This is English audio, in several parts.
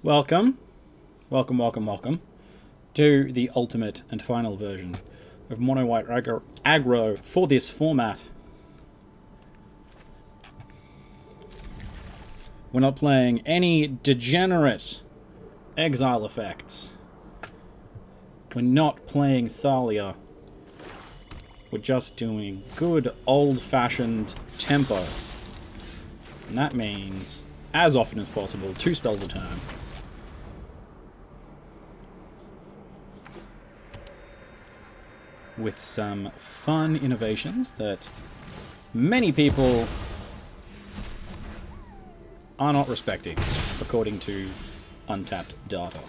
Welcome, welcome to the ultimate and final version of Mono White Aggro for this format. We're not playing any degenerate exile effects. We're not playing Thalia. We're just doing good old-fashioned tempo. And that means, as often as possible, 2 spells a turn. With some fun innovations that many people are not respecting, according to untapped data.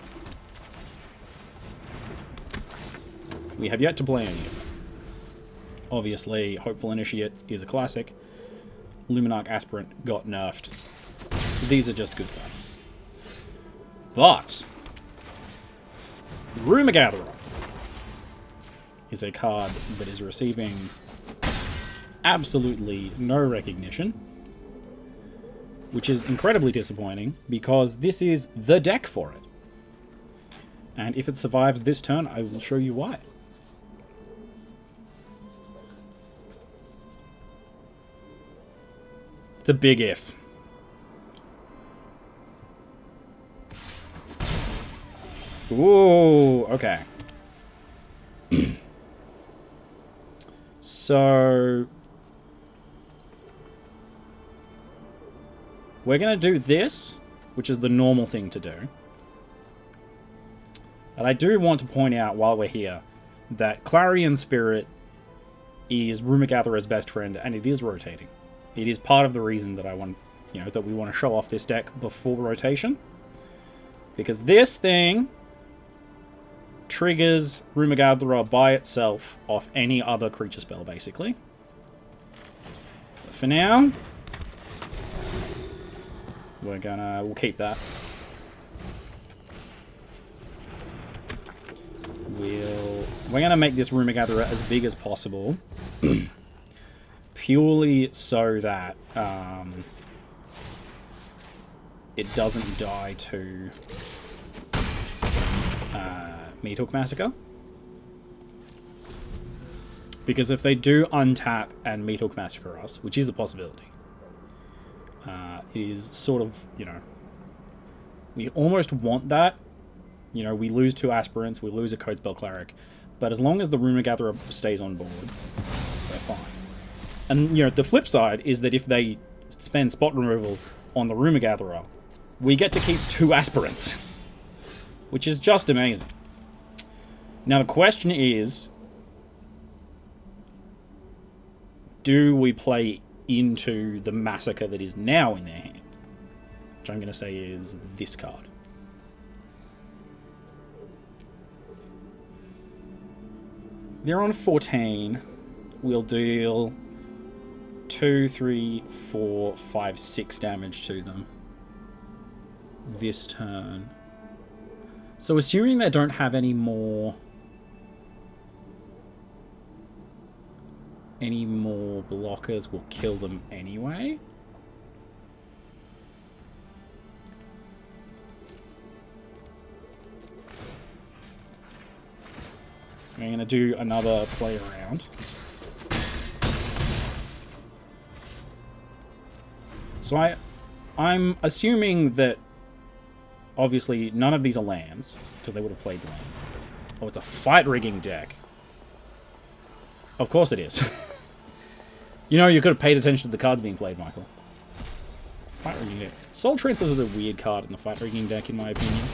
We have yet to play any of them. Obviously, Hopeful Initiate is a classic. Luminarch Aspirant got nerfed. These are just good cards. But Rumor Gatherer is a card that is receiving absolutely no recognition, which is incredibly disappointing because this is the deck for it. And if it survives this turn, I will show you why. It's a big if. Ooh, okay. So we're going to do this, which is the normal thing to do. And I do want to point out while we're here that Clarion Spirit is Rumor Gatherer's best friend, and it is rotating. It is part of the reason that I want, that we want to show off this deck before rotation. Because this thing triggers Rumor Gatherer by itself off any other creature spell, basically. But for now, we'll keep that. We're gonna make this Rumor Gatherer as big as possible. Purely so that it doesn't die to Meathook Massacre. Because if they do untap and Meathook Massacre us, which is a possibility, it is sort of, we almost want that. We lose 2 Aspirants, we lose a Codespell Cleric, but as long as the Rumor Gatherer stays on board, we're fine. And, the flip side is that if they spend spot removal on the Rumor Gatherer, we get to keep 2 Aspirants, which is just amazing. Now, the question is, do we play into the Massacre that is now in their hand? Which I'm going to say is this card. They're on 14. We'll deal 2, 3, 4, 5, 6 damage to them this turn. So assuming they don't have any more blockers, will kill them anyway. I'm going to do another play around. So I'm assuming that obviously none of these are lands, because they would have played land. Oh, it's a fight rigging deck. Of course it is. You could have paid attention to the cards being played, Michael. Fight rigging deck. Soul Transfer is a weird card in the fight rigging deck, in my opinion.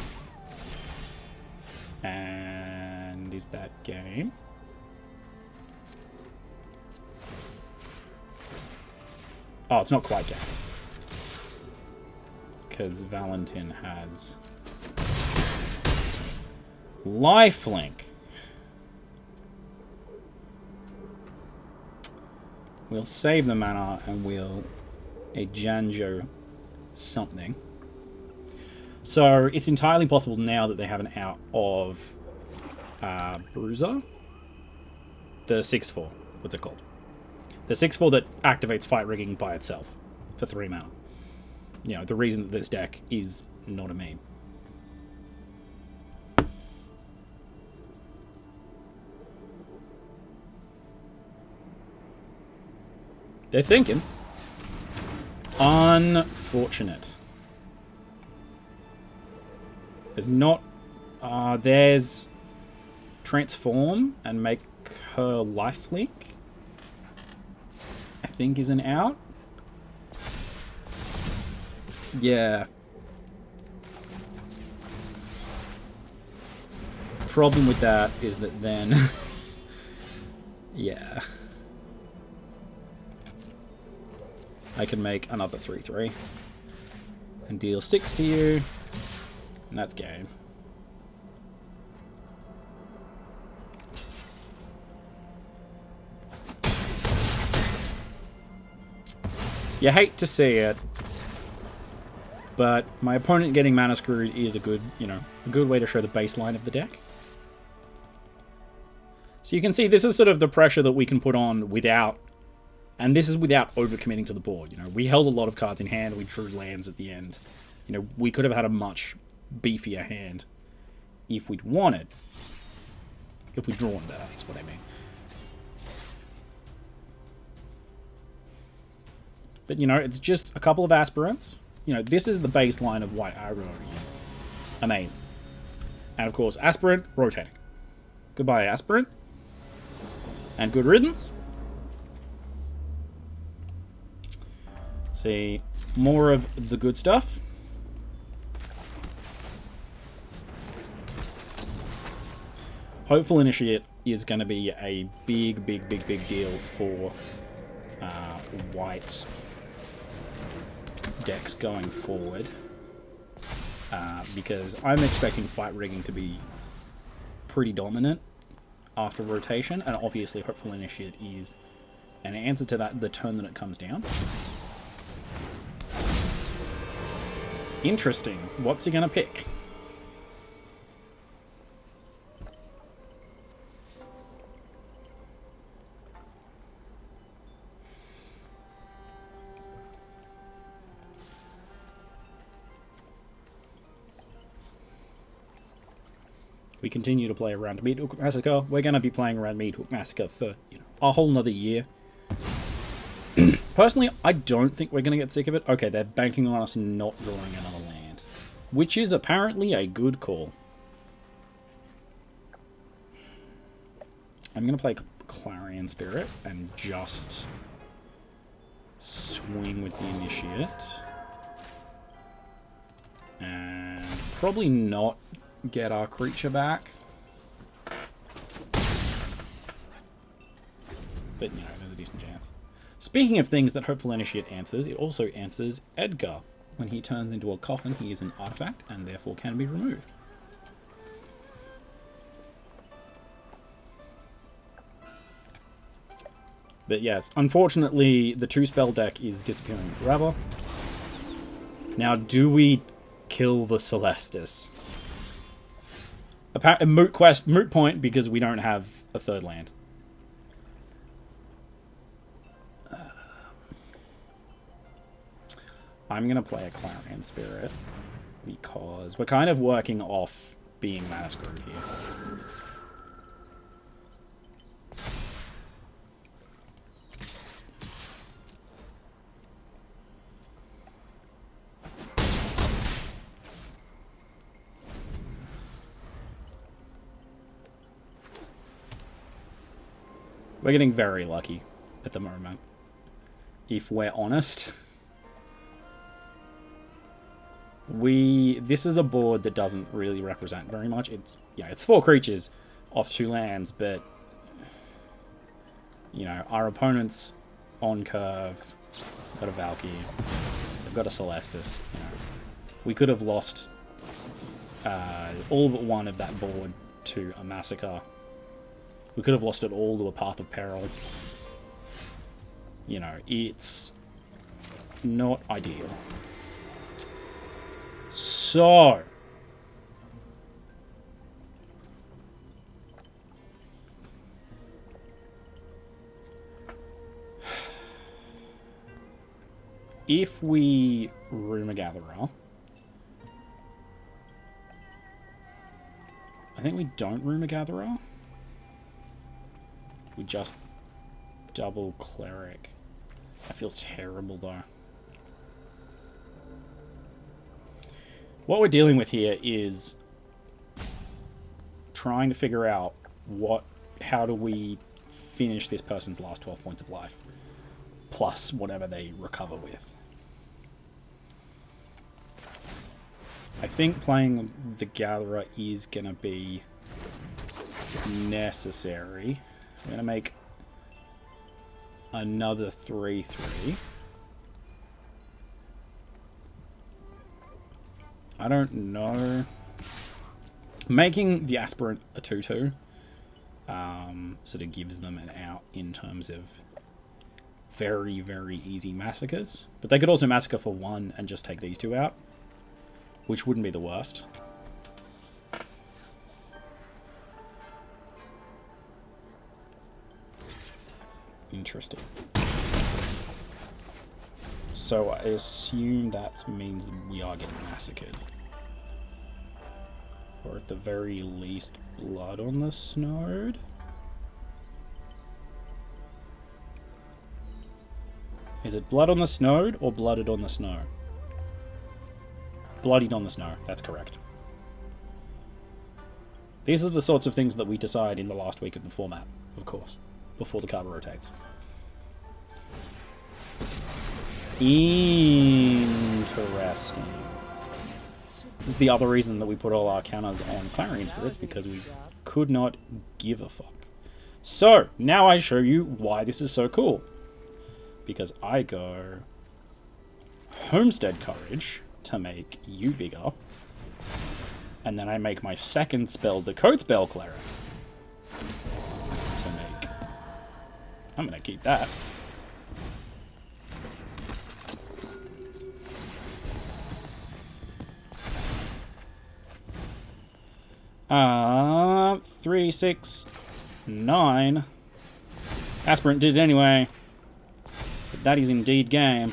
And is that game? Oh, it's not quite game. Because Valentin has lifelink. We'll save the mana and we'll Eiganjo something. So it's entirely possible now that they have an out of Bruiser. The 6/4. What's it called? The 6/4 that activates Fight Rigging by itself for 3 mana. The reason that this deck is not a meme. They're thinking. Unfortunate. There's not... there's... Transform and make her lifelink. I think is an out. Yeah. Problem with that is that then... yeah. I can make another 3/3 and deal 6 to you, and that's game. You hate to see it, but my opponent getting mana screwed is a good, a good way to show the baseline of the deck. So you can see this is sort of the pressure that we can put on without, and this is without overcommitting to the board. We held a lot of cards in hand, we drew lands at the end. We could have had a much beefier hand if we'd wanted. If we'd drawn better, is what I mean. But, it's just a couple of aspirants. This is the baseline of why aggro is amazing. And, of course, aspirant, rotating. Goodbye, aspirant. And good riddance. See, more of the good stuff. Hopeful Initiate is going to be a big deal for white decks going forward, because I'm expecting fight rigging to be pretty dominant after rotation, and obviously Hopeful Initiate is an answer to that the turn that it comes down. Interesting. What's he gonna pick? We continue to play around Meathook Massacre. We're going to be playing around Meathook Massacre for a whole nother year. Personally, I don't think we're going to get sick of it. Okay, they're banking on us not drawing another land, which is apparently a good call. I'm going to play Clarion Spirit and just swing with the Initiate. And probably not get our creature back. But, there's a decent chance. Speaking of things that Hopeful Initiate answers, it also answers Edgar. When he turns into a coffin, he is an artifact and therefore can be removed. But yes, unfortunately, the 2-spell deck is disappearing forever. Now, do we kill the Celestis? A moot point, because we don't have a third land. I'm going to play a Clarion Spirit, because we're kind of working off being mana screwed here. We're getting very lucky at the moment, if we're honest. This is a board that doesn't really represent very much. It's 4 creatures off 2 lands, but our opponents on curve got a Valkyrie, they've got a Celestis. We could have lost all but one of that board to a Massacre. We could have lost it all to a Path of Peril. It's not ideal. So, if we Rumor Gatherer, I think we don't Rumor Gatherer. We just double Cleric. That feels terrible, though. What we're dealing with here is trying to figure out how do we finish this person's last 12 points of life, plus whatever they recover with. I think playing the Gatherer is going to be necessary. I'm going to make another 3/3. I don't know. Making the Aspirant a 2/2 sort of gives them an out in terms of very, very easy massacres. But they could also massacre for 1 and just take these 2 out, which wouldn't be the worst. Interesting. So I assume that means we are getting massacred. Or at the very least, blood on the snowed. Is it blood on the snowed or blooded on the snow? Bloodied on the snow, that's correct. These are the sorts of things that we decide in the last week of the format, of course, before the card rotates. Interesting. This is the other reason that we put all our counters on Clarion Spirits, because we could not give a fuck. So, now I show you why this is so cool. Because I go Homestead Courage to make you bigger, and then I make my second spell, the Codespell Cleric, to make... I'm going to keep that. 3, 6, 9. Aspirant did it anyway. But that is indeed game.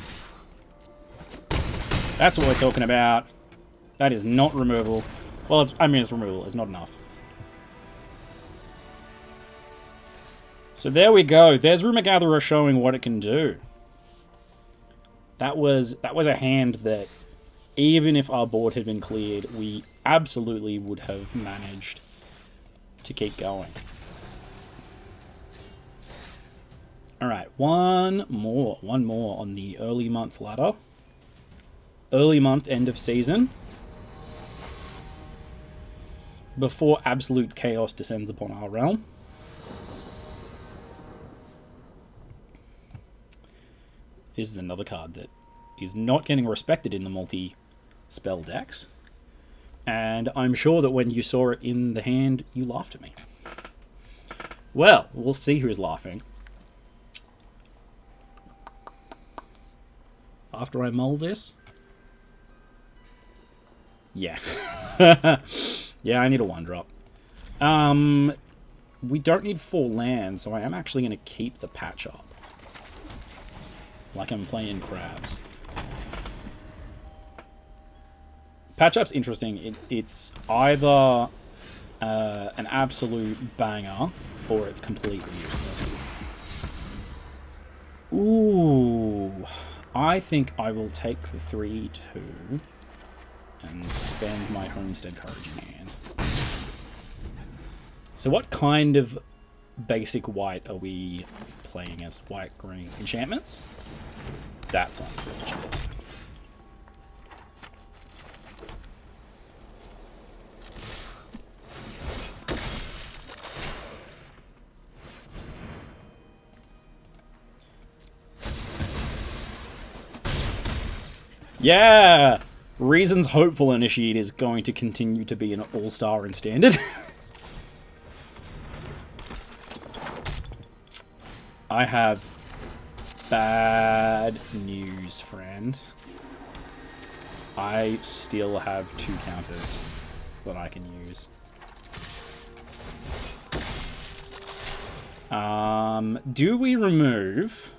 That's what we're talking about. That is not removal. Well, I mean, it's removal. It's not enough. So there we go. There's Rumor Gatherer showing what it can do. That was a hand that, even if our board had been cleared, we absolutely would have managed to keep going. Alright, one more on the early month ladder. Early month, end of season. Before absolute chaos descends upon our realm. This is another card that is not getting respected in the multi-spell decks. And I'm sure that when you saw it in the hand, you laughed at me. Well, we'll see who's laughing. After I mull this. Yeah. Yeah, I need a 1-drop. We don't need 4 lands, so I am actually going to keep the patch up. Like I'm playing crabs. Patch up's interesting. It's either an absolute banger, or it's completely useless. Ooh. I think I will take the 3/2 and spend my Homestead Courage in hand. So what kind of basic white are we playing as? White-green enchantments? That's unfortunate. Yeah! Reason's Hopeful Initiate is going to continue to be an all-star in Standard. I have bad news, friend. I still have 2 counters that I can use. Do we remove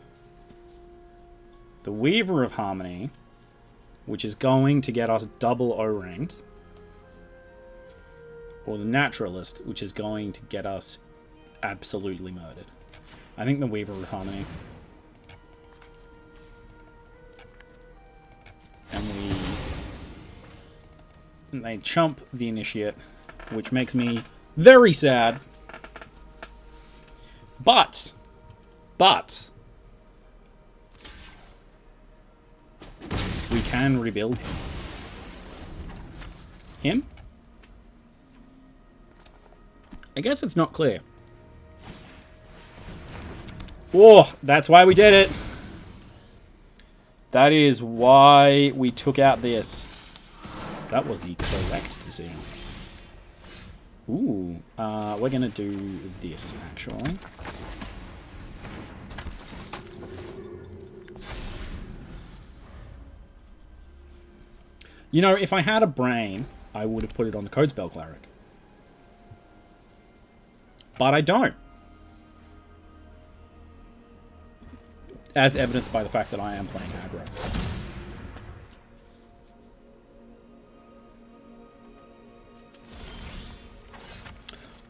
the Weaver of Harmony, which is going to get us double O-ringed, or the Naturalist, which is going to get us absolutely murdered? I think the Weaver of Harmony. And they chump the Initiate, which makes me very sad. But we can rebuild him. I guess it's not clear. Whoa, that's why we did it. That is why we took out this. That was the correct decision. Ooh, we're gonna do this, actually. You know, if I had a brain, I would have put it on the Codespell Cleric. But I don't. As evidenced by the fact that I am playing aggro.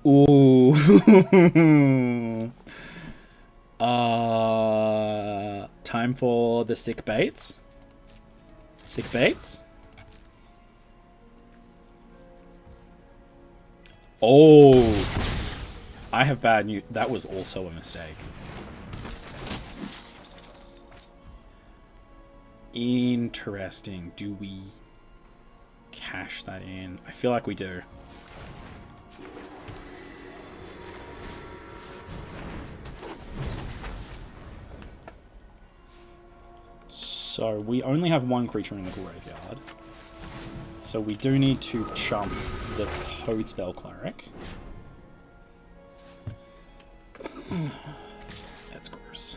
Ooh. Time for the sick baits. Sick baits. Oh. I have bad news. That was also a mistake. Interesting. Do we cash that in? I feel like we do. So we only have one creature in the graveyard. So we do need to chump the Codespell Cleric. That's gross.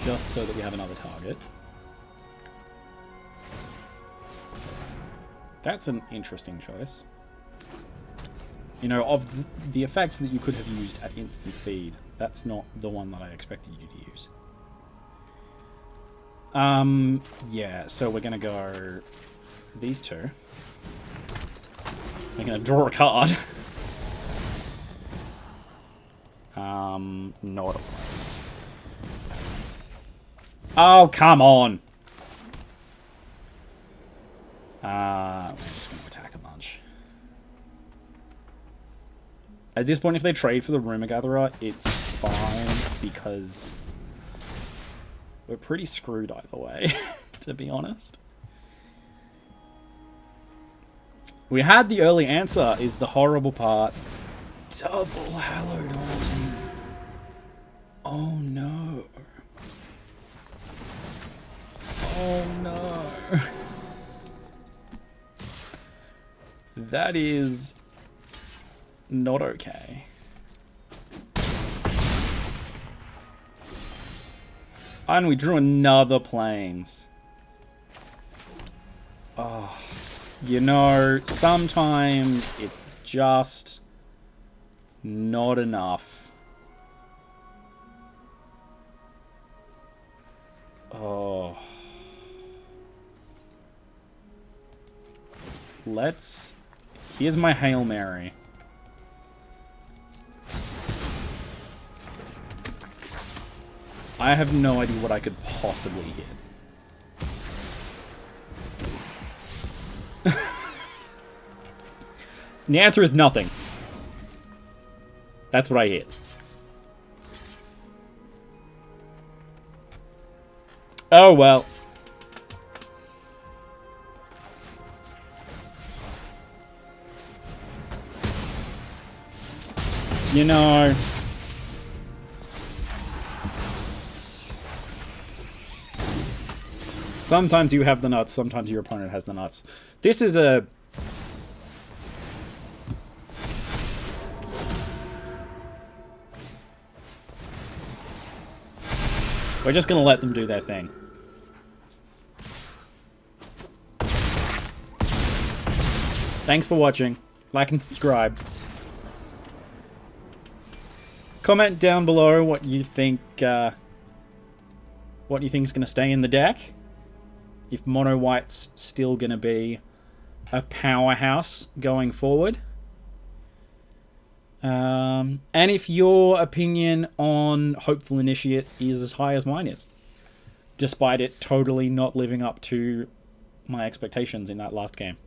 Just so that we have another target. That's an interesting choice. You know, of the effects that you could have used at instant speed, that's not the one that I expected you to use. Yeah, so we're gonna go these two. We're gonna draw a card. Not. Oh, come on! We're just gonna attack a bunch. At this point, if they trade for the Rumor Gatherer, it's fine, because we're pretty screwed either way, to be honest. We had the early answer, is the horrible part. Double Hallowed Altar. Oh no. Oh no. That is not okay. And we drew another Plains. Oh, you know, sometimes it's just not enough. Oh. Here's my Hail Mary. I have no idea what I could possibly hit. The answer is nothing. That's what I hit. Oh well. You know, sometimes you have the nuts, sometimes your opponent has the nuts. This is a... We're just going to let them do their thing. Thanks for watching. Like and subscribe. Comment down below what you think is going to stay in the deck. If Mono White's still going to be a powerhouse going forward. And if your opinion on Hopeful Initiate is as high as mine is, despite it totally not living up to my expectations in that last game.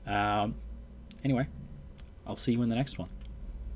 Anyway, I'll see you in the next one.